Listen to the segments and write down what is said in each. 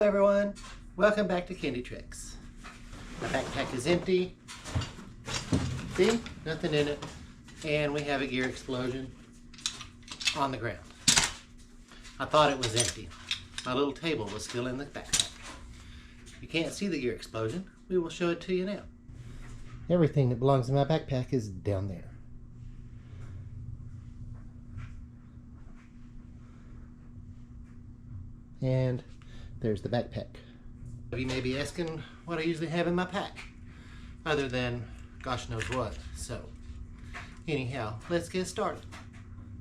Hello everyone, welcome back to Candy Tricks. My backpack is empty. See, nothing in it. And we have a gear explosion on the ground. I thought it was empty. My little table was still in the backpack. You can't see the gear explosion. We will show it to you now. Everything that belongs in my backpack is down there. And there's the backpack. You may be asking what I usually have in my pack, other than gosh knows what. So anyhow, let's get started.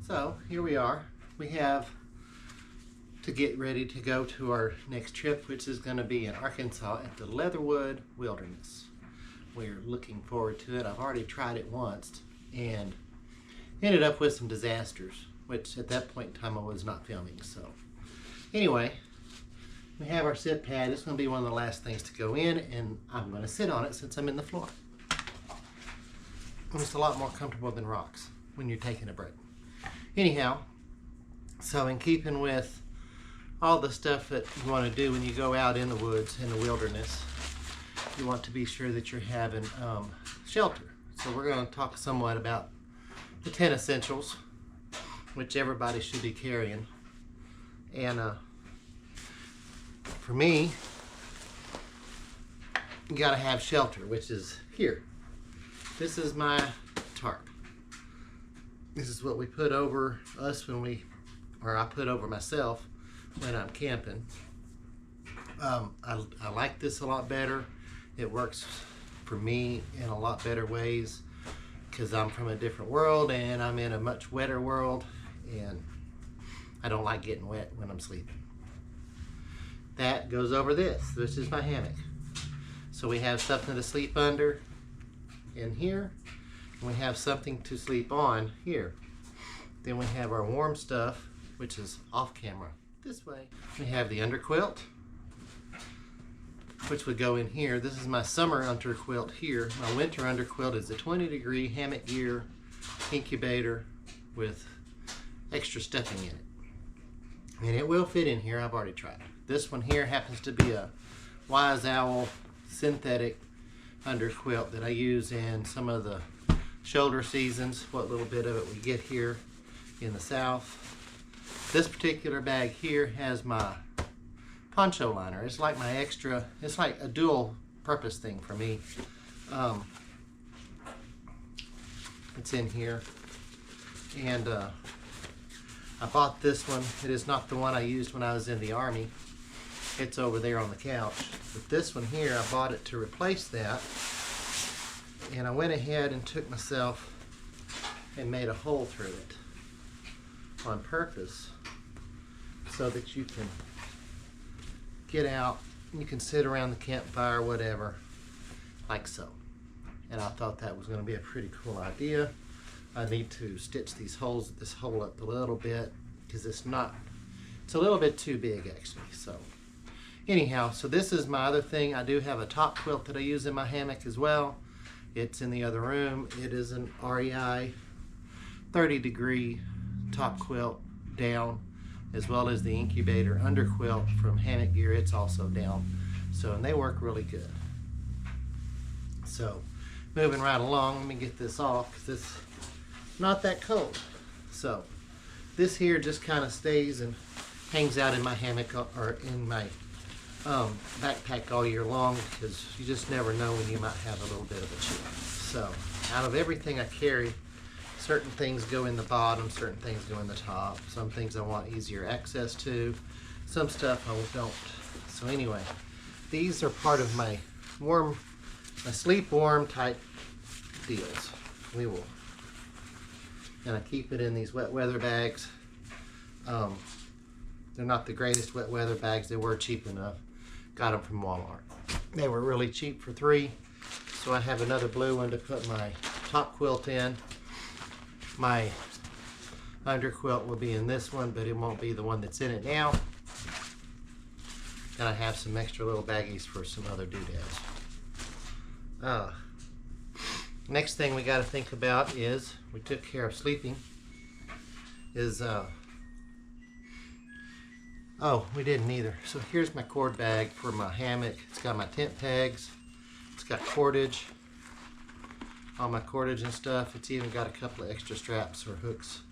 So here we are. We have to get ready to go to our next trip, which is going to be in Arkansas at the Leatherwood WIlderness. We're looking forward to it. I've already tried it once and ended up with some disasters, which at that point in time I was not filming. So anyway, we have our sit pad. It's going to be one of the last things to go in, and I'm going to sit on it since I'm in the floor. It's a lot more comfortable than rocks when you're taking a break. Anyhow, so in keeping with all the stuff that you want to do when you go out in the woods, in the wilderness, you want to be sure that you're having shelter. So we're going to talk somewhat about the 10 essentials, which everybody should be carrying. And for me, you gotta have shelter, which is here. This is my tarp. This is what we put over us or I put over myself when I'm camping. I like this a lot better. It works for me in a lot better ways because I'm from a different world and I'm in a much wetter world, and I don't like getting wet when I'm sleeping. That goes over this. This is my hammock. So we have something to sleep under in here, and we have something to sleep on here. Then we have our warm stuff, which is off camera this way. We have the underquilt, which would go in here. This is my summer underquilt here. My winter underquilt is a 20-degree hammock gear incubator with extra stuffing in it. And it will fit in here. I've already tried. This one here happens to be a Wise Owl synthetic underquilt that I use in some of the shoulder seasons, what little bit of it we get here in the south. This particular bag here has my poncho liner. It's like my extra, it's like a dual purpose thing for me. It's in here. And I bought this one. It is not the one I used when I was in the Army. It's over there on the couch. But this one here, I bought it to replace that. And I went ahead and took myself and made a hole through it on purpose so that you can get out, you can sit around the campfire, whatever, like so. And I thought that was going to be a pretty cool idea. I need to stitch this hole up a little bit because it's a little bit too big actually. So anyhow, so this is my other thing. I do have a top quilt that I use in my hammock as well. It's in the other room. It is an REI 30-degree top quilt down, as well as the incubator underquilt from Hammock Gear. It's also down. So, and they work really good. So moving right along, let me get this off because it's not that cold. So this here just kind of stays and hangs out in my hammock or in my backpack all year long, because you just never know when you might have a little bit of a chill. So out of everything I carry, certain things go in the bottom, certain things go in the top. Some things I want easier access to, some stuff I don't. So anyway, these are part of my sleep warm type deals. And I keep it in these wet weather bags. They're not the greatest wet weather bags. They were cheap enough. Got them from Walmart. They were really cheap for $3. So I have another blue one to put my top quilt in. My underquilt will be in this one, but it won't be the one that's in it now. And I have some extra little baggies for some other doodads. Next thing we got to think about is, we took care of sleeping, is Oh, we didn't either. So here's my cord bag for my hammock. It's got my tent pegs. It's got cordage. All my cordage and stuff. It's even got a couple of extra straps or hooks.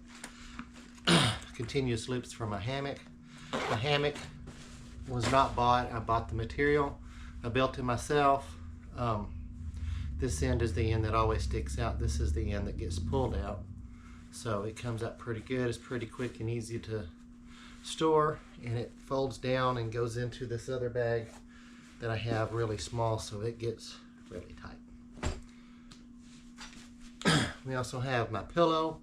Continuous loops for my hammock. My hammock was not bought. I bought the material. I built it myself. This end is the end that always sticks out. This is the end that gets pulled out. So it comes out pretty good. It's pretty quick and easy to store, and it folds down and goes into this other bag that I have really small, so it gets really tight. We also have my pillow.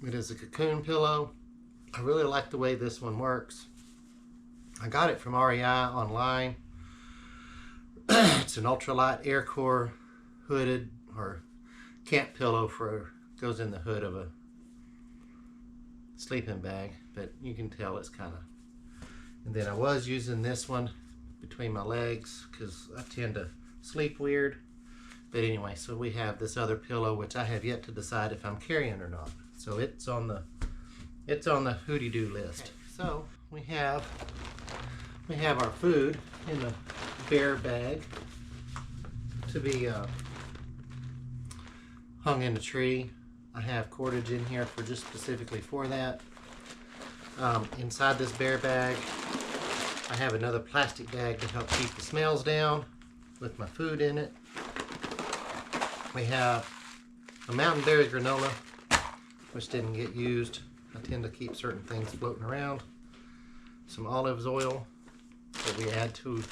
It is a cocoon pillow. I really like the way this one works. I got it from REI online. It's an ultralight air core hooded or camp pillow goes in the hood of a sleeping bag, but you can tell it's kind of. And then I was using this one between my legs because I tend to sleep weird. But anyway, so we have this other pillow which I have yet to decide if I'm carrying or not. So it's on the hooty-doo list. Okay, so we have our food in the bear bag to be hung in the tree. I have cordage in here for just specifically for that. Inside this bear bag, I have another plastic bag to help keep the smells down with my food in it. We have a Mountain Berry granola, which didn't get used. I tend to keep certain things floating around. Some olive oil that we add to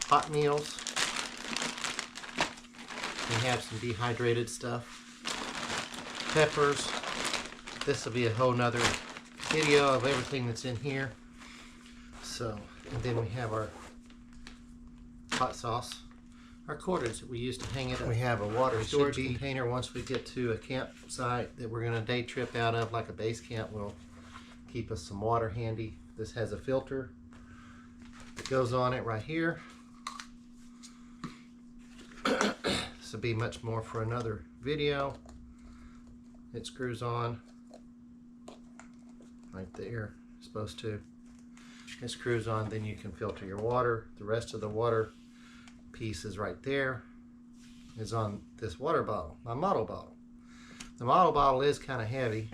hot meals. We have some dehydrated stuff. Peppers. This will be a whole nother video of everything that's in here. So, and then we have our hot sauce, our cordage that we use to hang it up. We have a water storage container once we get to a campsite that we're going to day trip out of, like a base camp. We'll keep us some water handy. This has a filter that goes on it right here. This will be much more for another video. It screws on right there, supposed to. It screws on, then you can filter your water. The rest of the water piece is right there, is on this water bottle, my model bottle. The model bottle is kind of heavy,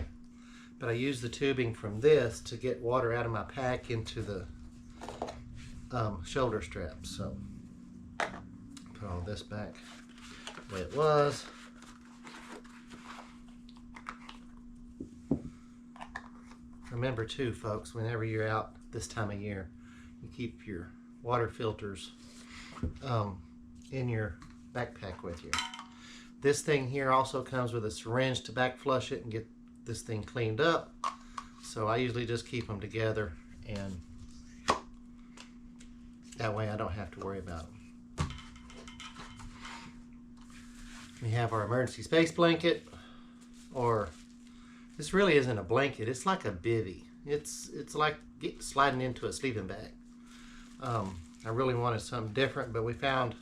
but I use the tubing from this to get water out of my pack into the shoulder straps. So put all this back the way it was. Remember too, folks, whenever you're out this time of year, you keep your water filters in your backpack with you. This thing here also comes with a syringe to back flush it and get this thing cleaned up. So I usually just keep them together, and that way I don't have to worry about them. We have our emergency space blanket, or this really isn't a blanket, it's like a bivvy. It's like sliding into a sleeping bag. I really wanted something different, but we found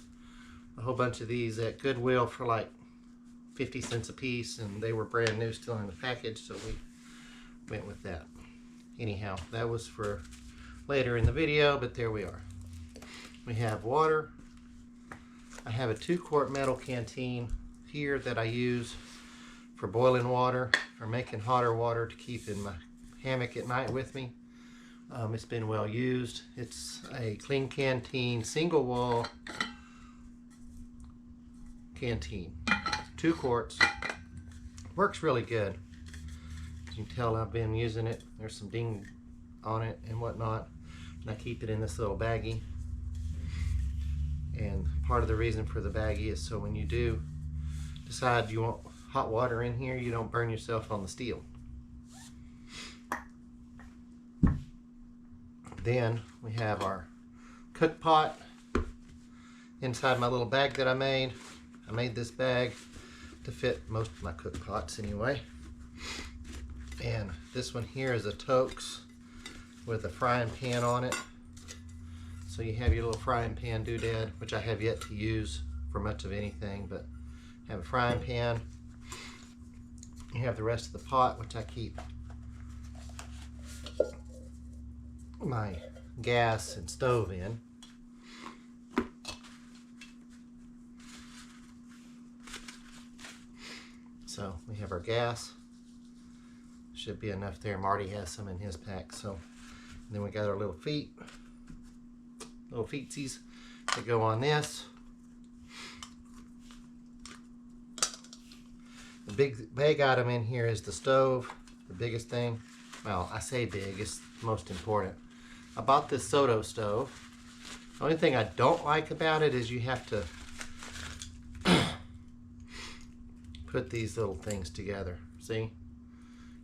a whole bunch of these at Goodwill for like 50 cents a piece, and they were brand new, still in the package, so we went with that. Anyhow, that was for later in the video, but there we are. We have water. I have a 2-quart metal canteen here that I use for boiling water or making hotter water to keep in my hammock at night with me. It's been well used. It's a clean canteen, single wall canteen. 2 quarts. Works really good. You can tell I've been using it. There's some ding on it and whatnot. And I keep it in this little baggie. And part of the reason for the baggie is so when you do decide you want hot water in here, you don't burn yourself on the steel. Then we have our cook pot inside my little bag that I made. I made this bag to fit most of my cook pots anyway. And this one here is a Toaks with a frying pan on it. So you have your little frying pan doodad, which I have yet to use for much of anything, but have a frying pan. You have the rest of the pot, which I keep my gas and stove in. So we have our gas. Should be enough there. Marty has some in his pack. So and then we got our little feetsies that go on this. The big item in here is the stove, the biggest thing. Well, I say big, it's most important. I bought this Soto stove. The only thing I don't like about it is you have to put these little things together. See?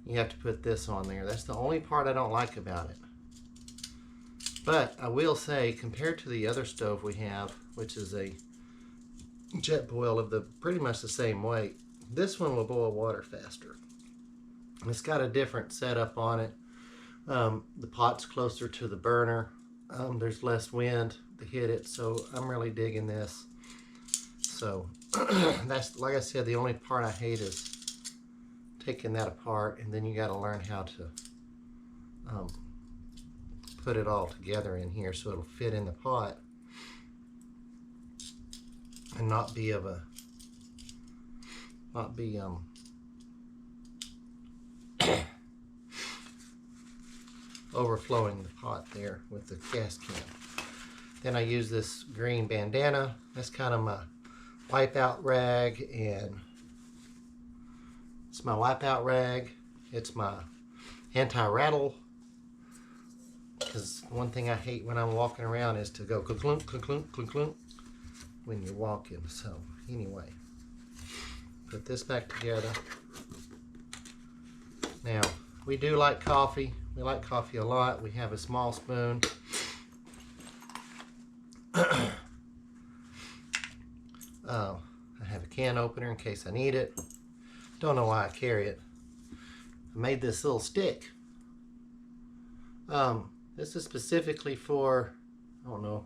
You have to put this on there. That's the only part I don't like about it. But I will say, compared to the other stove we have, which is a jet boil of the pretty much the same weight, this one will boil water faster. It's got a different setup on it. The pot's closer to the burner. There's less wind to hit it, so I'm really digging this. So that's, like I said, the only part I hate is taking that apart, and then you got to learn how to put it all together in here so it'll fit in the pot and not be overflowing the pot there with the gas can. Then I use this green bandana. That's kind of my wipeout rag, and it's my wipeout rag. It's my anti-rattle, because one thing I hate when I'm walking around is to go clunk, clunk, clunk, clunk, clunk when you're walking. So anyway, put this back together. Now, we do like coffee. We like coffee a lot. We have a small spoon. I have a can opener in case I need it. Don't know why I carry it. I made this little stick. This is specifically for, I don't know,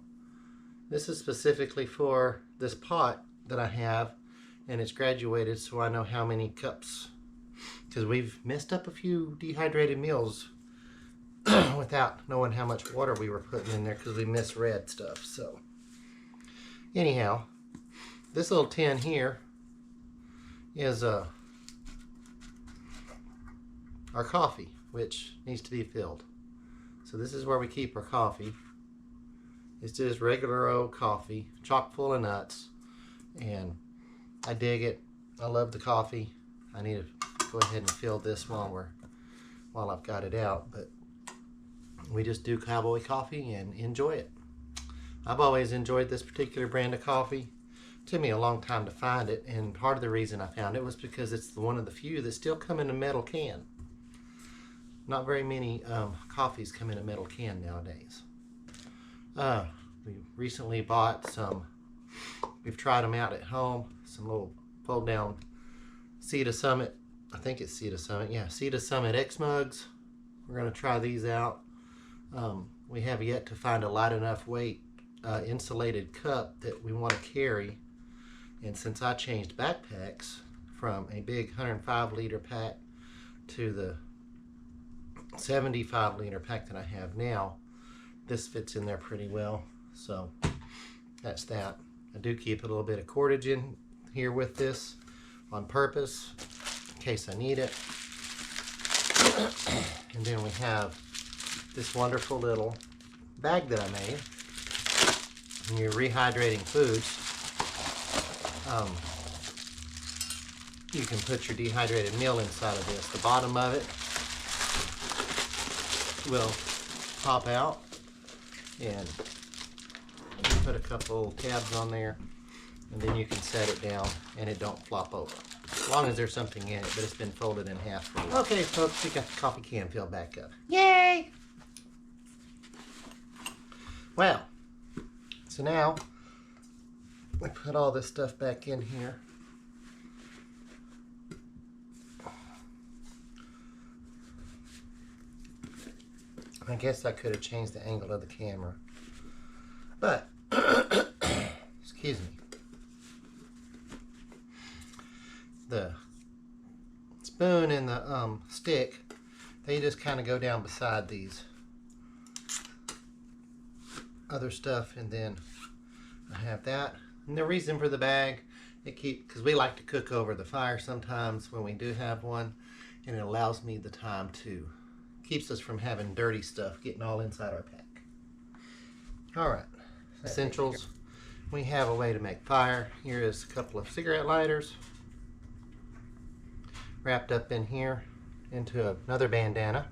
this is specifically for this pot that I have, and it's graduated so I know how many cups, because we've messed up a few dehydrated meals without knowing how much water we were putting in there because we misread stuff. So anyhow, this little tin here is our coffee, which needs to be filled. So this is where we keep our coffee. It's just regular old coffee, chock full of nuts, and I dig it. I love the coffee. I need to go ahead and fill this while I've got it out, but we just do cowboy coffee and enjoy it. I've always enjoyed this particular brand of coffee. It took me a long time to find it, and part of the reason I found it was because it's one of the few that still come in a metal can. Not very many coffees come in a metal can nowadays. We recently bought some, we've tried them out at home, some little fold down Sea to Summit, I think it's Sea to Summit, yeah, Sea to Summit X mugs. We're going to try these out. We have yet to find a light enough weight insulated cup that we want to carry, and since I changed backpacks from a big 105 liter pack to the 75 liter pack that I have now, this fits in there pretty well. So that's that. I do keep a little bit of cordage in here with this on purpose in case I need it. And then we have this wonderful little bag that I made. When you're rehydrating foods, you can put your dehydrated meal inside of this. The bottom of it will pop out, and put a couple tabs on there, and then you can set it down and it don't flop over, as long as there's something in it, but it's been folded in half for you. Okay folks, we got the coffee can filled back up. Yay! Well, so now we put all this stuff back in here. I guess I could have changed the angle of the camera, but excuse me. The spoon and the stick, they just kind of go down beside these other stuff, and then I have that. And the reason for the bag, because we like to cook over the fire sometimes when we do have one, and it allows me the time to, keeps us from having dirty stuff getting all inside our pack. All right, essentials. We have a way to make fire. Here is a couple of cigarette lighters wrapped up in here into another bandana.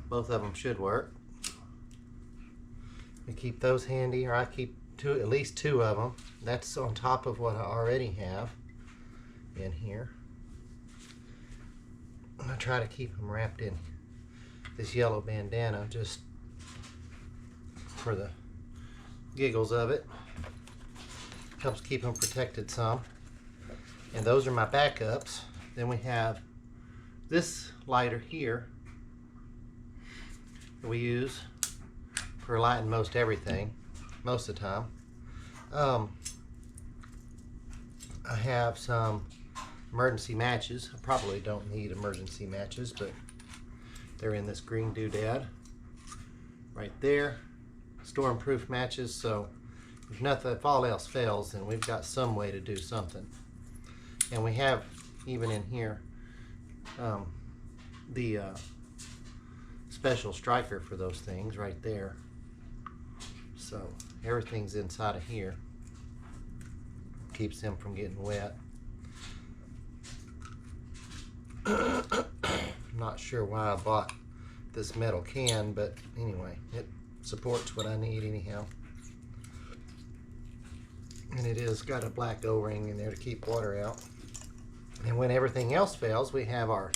Both of them should work. We keep those handy, or I keep at least two of them. That's on top of what I already have in here. I try to keep them wrapped in this yellow bandana just for the giggles of it. Helps keep them protected some. And those are my backups. Then we have this lighter here that we use for lighting most everything, most of the time. I have some emergency matches. I probably don't need emergency matches, but they're in this green doodad right there. Storm-proof matches, so if all else fails, then we've got some way to do something. And we have, even in here, the special striker for those things right there. So everything's inside of here. Keeps them from getting wet. Not sure why I bought this metal can, but anyway, it supports what I need anyhow. And it is got a black O-ring in there to keep water out. And when everything else fails, we have our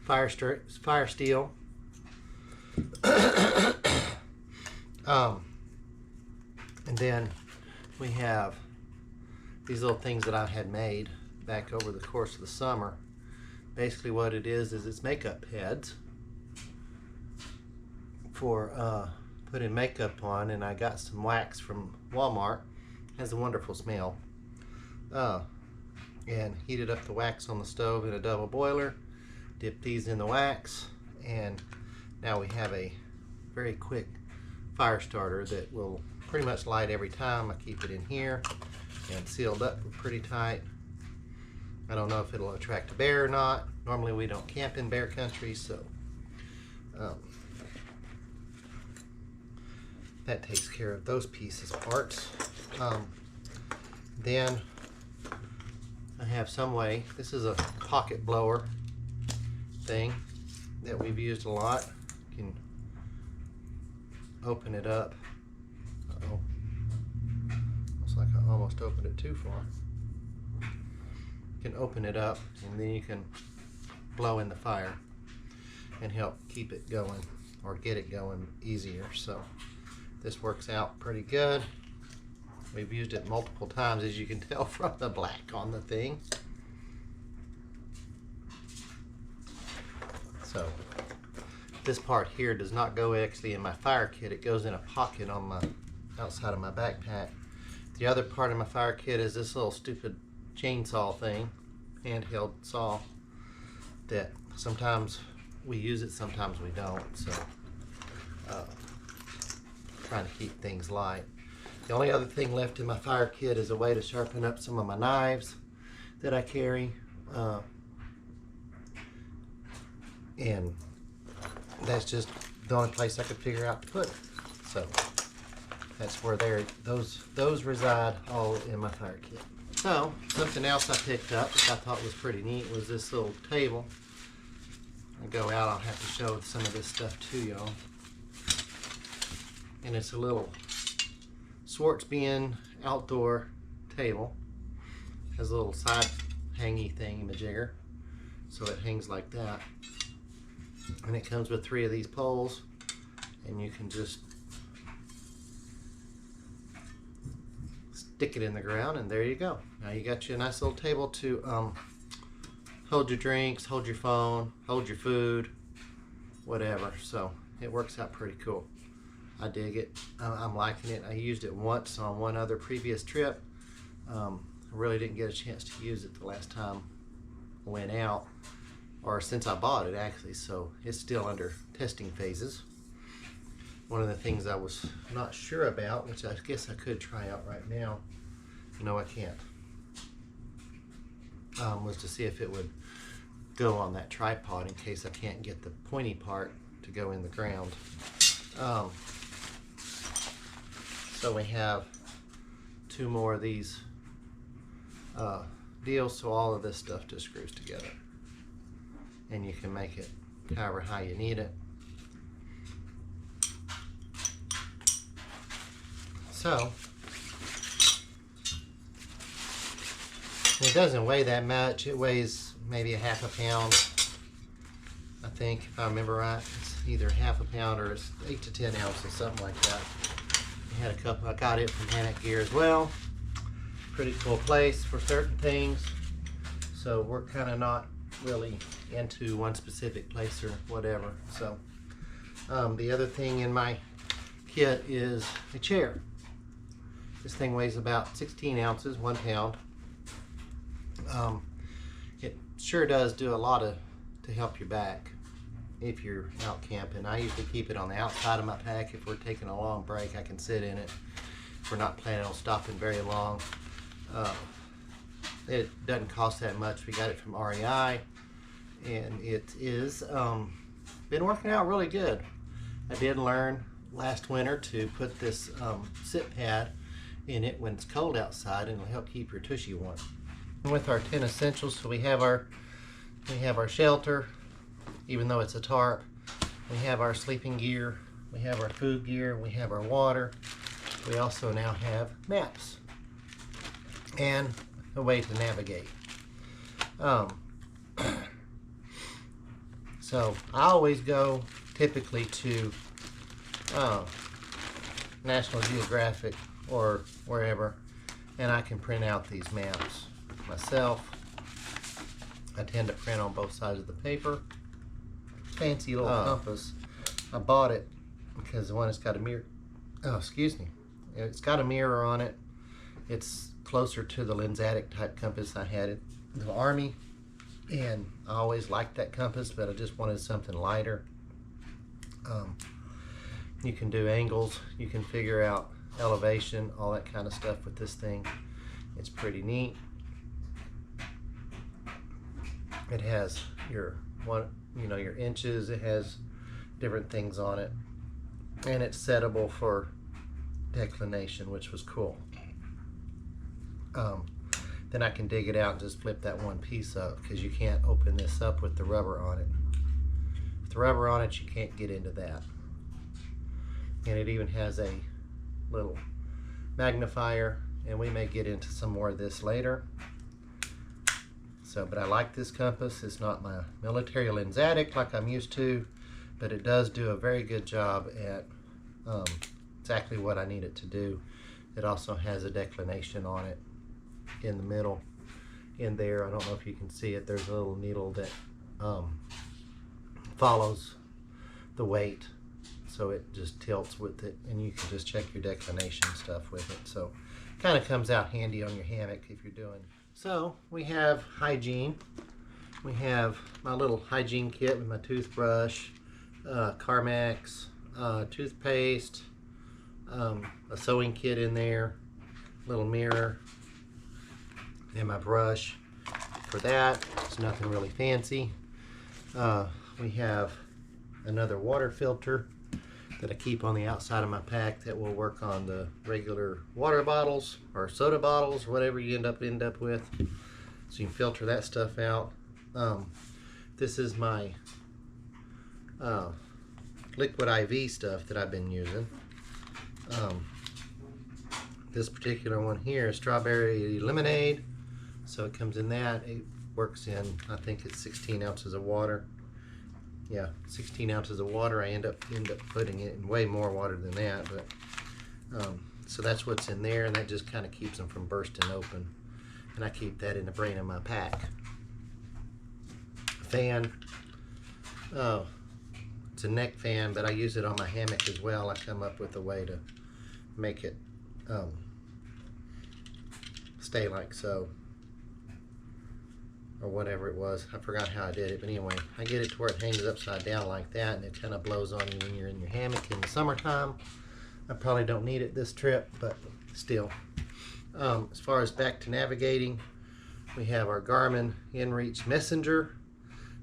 fire steel. And then we have these little things that I had made back over the course of the summer. Basically what it is it's makeup pads for putting makeup on, and I got some wax from Walmart. It has a wonderful smell. And heated up the wax on the stove in a double boiler, dipped these in the wax, and now we have a very quick fire starter that will pretty much light every time. I keep it in here and sealed up pretty tight. I don't know if it'll attract a bear or not. Normally we don't camp in bear country, so that takes care of those parts. Then I have some way, this is a pocket blower thing that we've used a lot. You can open it up. Uh-oh. Looks like I almost opened it too far. You can open it up and then you can blow in the fire and help keep it going or get it going easier. So this works out pretty good. We've used it multiple times, as you can tell from the black on the thing. So this part here does not go actually in my fire kit. It goes in a pocket on my outside of my backpack. The other part of my fire kit is this little stupid chainsaw thing, handheld saw, that sometimes we use it, sometimes we don't. So trying to keep things light. The only other thing left in my fire kit is a way to sharpen up some of my knives that I carry. And that's just the only place I could figure out to put it. So that's where those reside all in my fire kit. So something else I picked up, which I thought was pretty neat, was this little table. I go out, I'll have to show some of this stuff to y'all. And it's a little Schwarzbein outdoor table. Has a little side hangy thingy-majigger, so it hangs like that. And it comes with 3 of these poles, and you can just stick it in the ground, and there you go. Now you got you a nice little table to hold your drinks, hold your phone, hold your food, whatever. So it works out pretty cool. I dig it. I'm liking it. I used it once on one other previous trip. I really didn't get a chance to use it the last time I went out, or since I bought it actually, so it's still under testing phases. one of the things I was not sure about, which I guess I could try out right now, no I can't, was to see if it would go on that tripod in case I can't get the pointy part to go in the ground. So we have 2 more of these deals, so all of this stuff just screws together, and you can make it however high you need it. So it doesn't weigh that much. It weighs maybe a half a pound, I think, if I remember right. It's either half a pound or it's 8 to 10 ounces, something like that. I had a couple. I got it from Hammock Gear as well. Pretty cool place for certain things. So we're kind of not really into one specific place or whatever. So the other thing in my kit is a chair. This thing weighs about 16 ounces, 1 pound. It sure does do a lot to help your back if you're out camping. I usually keep it on the outside of my pack. If we're taking a long break, I can sit in it. If we're not planning on stopping very long. It doesn't cost that much. We got it from REI, and it is been working out really good. I did learn last winter to put this sit pad in it when it's cold outside, and it'll help keep your tushy warm. And with our 10 essentials, so we have our shelter, even though it's a tarp. We have our sleeping gear, we have our food gear, we have our water. We also now have maps and a way to navigate. So I always go typically to National Geographic or wherever, and I can print out these maps myself. I tend to print on both sides of the paper. Fancy little compass. I bought it because the one has got a mirror. Oh, excuse me. It's got a mirror on it. It's closer to the Lensatic type compass I had in the Army, and I always liked that compass, but I just wanted something lighter. You can do angles, you can figure out elevation, all that kind of stuff with this thing. It's pretty neat. It has your your inches, it has different things on it, and it's settable for declination, which was cool. Then I can dig it out and just flip that one piece up, because you can't open this up with the rubber on it. With the rubber on it, you can't get into that. And it even has a little magnifier, and we may get into some more of this later. So, but I like this compass. It's not my military Lensatic like I'm used to, but it does do a very good job at exactly what I need it to do. It also has a declination on it in the middle in there. I don't know if you can see it. There's a little needle that follows the weight, so it just tilts with it, and you can just check your declination stuff with it. So kind of comes out handy on your hammock if you're doing. So we have hygiene. We have my little hygiene kit with my toothbrush, Carmex, toothpaste, a sewing kit in there, little mirror, and my brush. For that, it's nothing really fancy. We have another water filter that I keep on the outside of my pack that will work on the regular water bottles or soda bottles, whatever you end up with. So you can filter that stuff out. This is my liquid IV stuff that I've been using. This particular one here is strawberry lemonade, so it comes in that. It works in, I think it's 16 ounces of water. Yeah, 16 ounces of water. I end up putting it in way more water than that, but so that's what's in there, and that just kind of keeps them from bursting open. And I keep that in the brain of my pack. Fan. Oh, it's a neck fan, but I use it on my hammock as well. I come up with a way to make it stay like so. or whatever it was. I forgot how I did it, but anyway, I get it to where it hangs upside down like that, and it kind of blows on you when you're in your hammock in the summertime. I probably don't need it this trip, but still. As far as back to navigating, we have our Garmin inReach Messenger.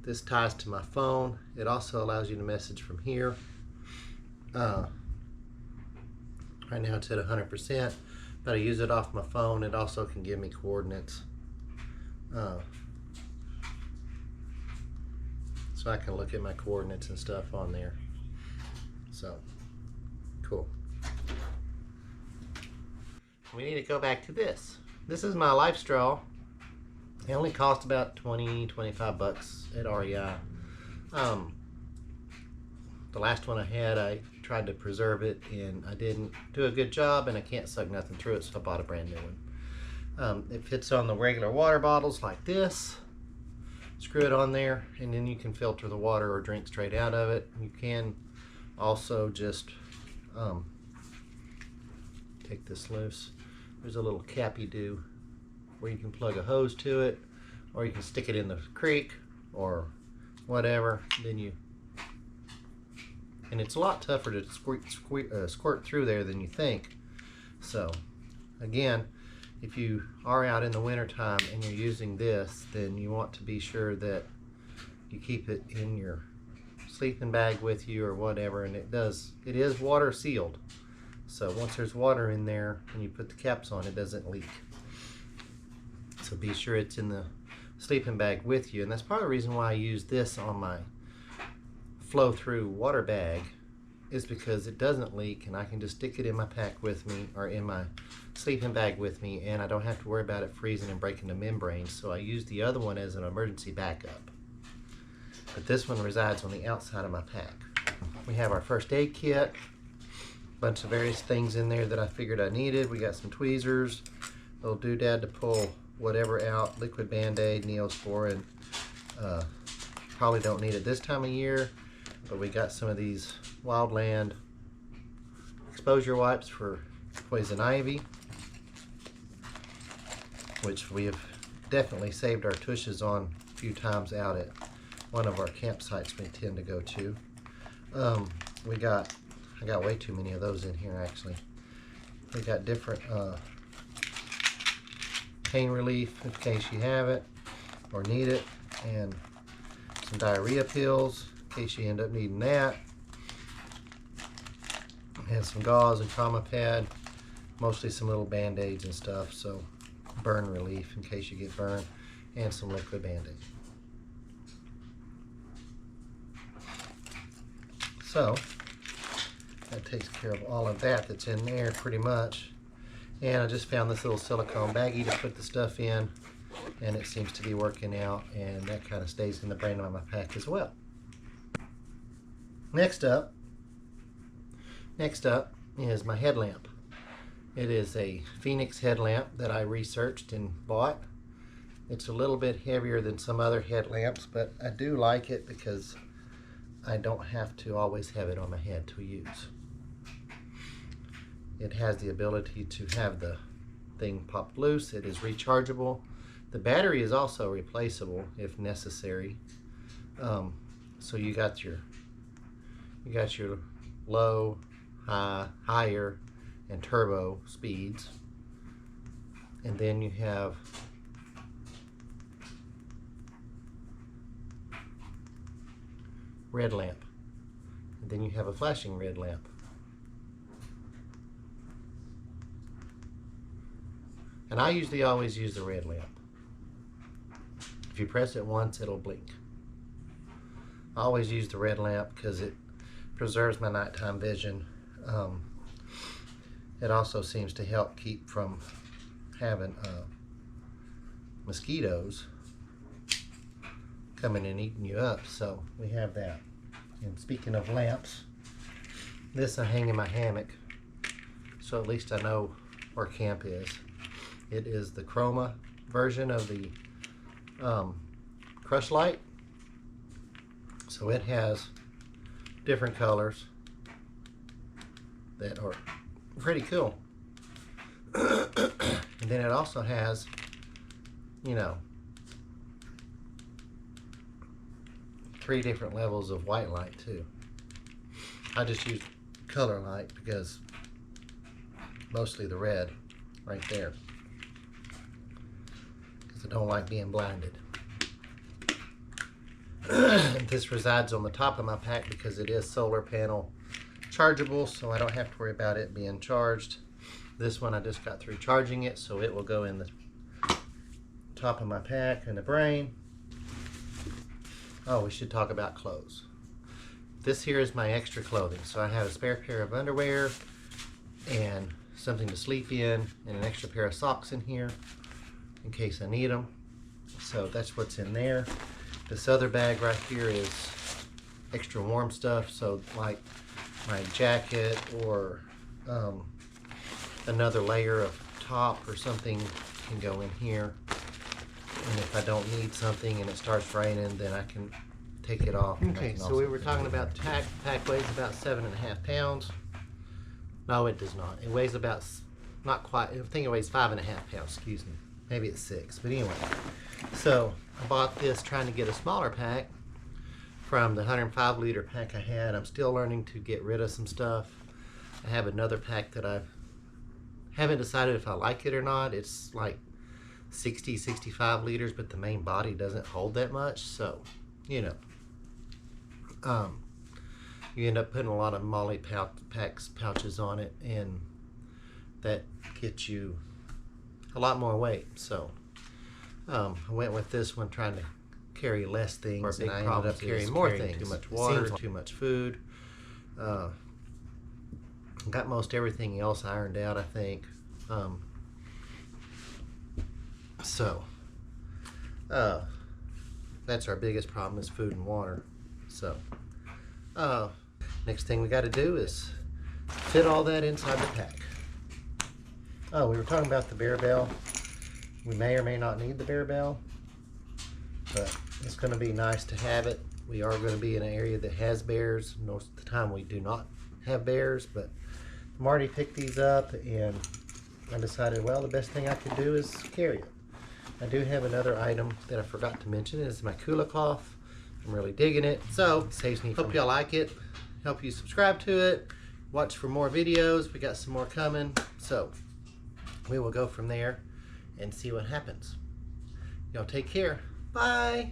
This ties to my phone. It also allows you to message from here. Right now it's at 100%, but I use it off my phone. It also can give me coordinates. So I can look at my coordinates and stuff on there. So, cool. We need to go back to this. This is my Life Straw. It only cost about 20-25 bucks at REI. The last one I had, I tried to preserve it and I didn't do a good job, and I can't suck nothing through it, so I bought a brand new one. It fits on the regular water bottles like this. Screw it on there, and then you can filter the water or drink straight out of it. You can also just take this loose. There's a little cap you do where you can plug a hose to it, or you can stick it in the creek or whatever. Then and it's a lot tougher to squirt through there than you think. So again, if you are out in the wintertime and you're using this, then you want to be sure that you keep it in your sleeping bag with you or whatever. And it is water sealed. So once there's water in there and you put the caps on, it doesn't leak. So be sure it's in the sleeping bag with you. And that's part of the reason why I use this on my flow through water bag, is because it doesn't leak and I can just stick it in my pack with me or in my sleeping bag with me, and I don't have to worry about it freezing and breaking the membrane. So I use the other one as an emergency backup. But this one resides on the outside of my pack. We have our first aid kit, bunch of various things in there that I figured I needed. We got some tweezers, a little doodad to pull whatever out, liquid Band-Aid, Neosporin. Probably don't need it this time of year, but we got some of these Wildland exposure wipes for poison ivy, which we have definitely saved our tushes on a few times out at one of our campsites we tend to go to. I got way too many of those in here actually. We got different pain relief in case you have it or need it, and some diarrhea pills in case you end up needing that, and some gauze and trauma pad, mostly some little band-aids and stuff, so burn relief in case you get burned, and some liquid Band-Aid. So that takes care of all of that that's in there pretty much. And I just found this little silicone baggie to put the stuff in, and it seems to be working out, and that kind of stays in the brain of my pack as well. Next up is my headlamp. It is a Phoenix headlamp that I researched and bought. It's a little bit heavier than some other headlamps, but I do like it because I don't have to always have it on my head to use. It has the ability to have the thing popped loose. It is rechargeable. The battery is also replaceable if necessary. So you got your low, high, higher, and turbo speeds, and then you have red lamp, and then you have a flashing red lamp. And I usually always use the red lamp. If you press it once, it'll blink. I always use the red lamp because it preserves my nighttime vision. It also seems to help keep from having mosquitoes coming and eating you up. So we have that. And speaking of lamps, this I hang in my hammock, so at least I know where camp is. It is the chroma version of the crush light. So it has different colors that are pretty cool. And then it also has, you know, 3 different levels of white light too. I just use color light because mostly the red right there, because I don't like being blinded. This resides on the top of my pack because it is solar panel chargeable, so I don't have to worry about it being charged. This one I just got through charging it, so it will go in the top of my pack and the brain. Oh, we should talk about clothes. This here is my extra clothing. So I have a spare pair of underwear and something to sleep in and an extra pair of socks in here in case I need them. So that's what's in there. This other bag right here is extra warm stuff. So like my jacket or another layer of top or something can go in here. And if I don't need something and it starts raining, then I can take it off. Okay, so we were talking about the pack. The pack weighs about 7.5 pounds. No, it does not. It weighs about, not quite, I think it weighs 5.5 pounds, excuse me. Maybe it's 6, but anyway. So I bought this trying to get a smaller pack from the 105 liter pack I had. I'm still learning to get rid of some stuff. I have another pack that I haven't decided if I like it or not. It's like 60-65 liters, but the main body doesn't hold that much, so you know, you end up putting a lot of MOLLE pouches on it, and that gets you a lot more weight. So I went with this one trying to carry less things, and I ended up carrying more things. Too much water, too much food. Got most everything else ironed out, I think. So that's our biggest problem, is food and water. So next thing we got to do is fit all that inside the pack. Oh, we were talking about the bear bell. We may or may not need the bear bell, but it's going to be nice to have it. We are going to be in an area that has bears. Most of the time we do not have bears, but Marty picked these up and I decided, well, the best thing I could do is carry it. I do have another item that I forgot to mention. It's my cooler cloth. I'm really digging it. So it saves me. Hope y'all like it. Hope you subscribe to it. Watch for more videos. We got some more coming. So we will go from there and see what happens. Y'all take care. Bye.